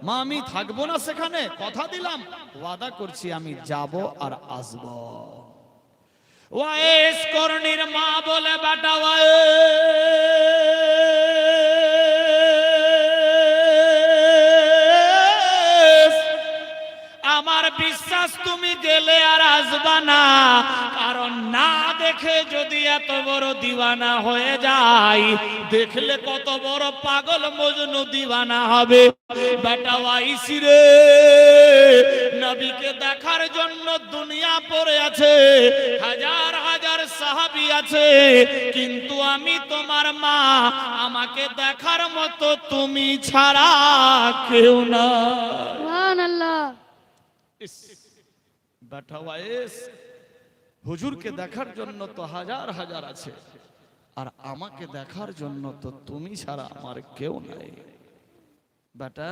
মা আমি থাকবো না সেখানে, কথা দিলাম, ওয়াদা করছি আমি যাব আর আসব। ওয়াইস করণীর মা বলে বেটা আমার বিশ্বাস তুমি গেলে আর আসবা না, কারণ না দেখে যদি এত বড় দিওয়ানা হয়ে যায়, দেখলে কত বড় পাগল মজনু দিওয়ানা হবে। বেটা ওয়াইসি রে, নবীকে দেখার জন্য দুনিয়া পড়ে আছে, হাজার হাজার সাহাবী আছে, কিন্তু আমি তোমার মা, আমাকে দেখার মতো তুমি ছাড়া কেউ না। সুবহানাল্লাহ। বেটা ওয়াইস, হুজুরকে দেখার জন্য তো হাজার হাজার আছে, আর আমাকে দেখার জন্য তো তুমি ছাড়া আমার কেউ নাই। বেটা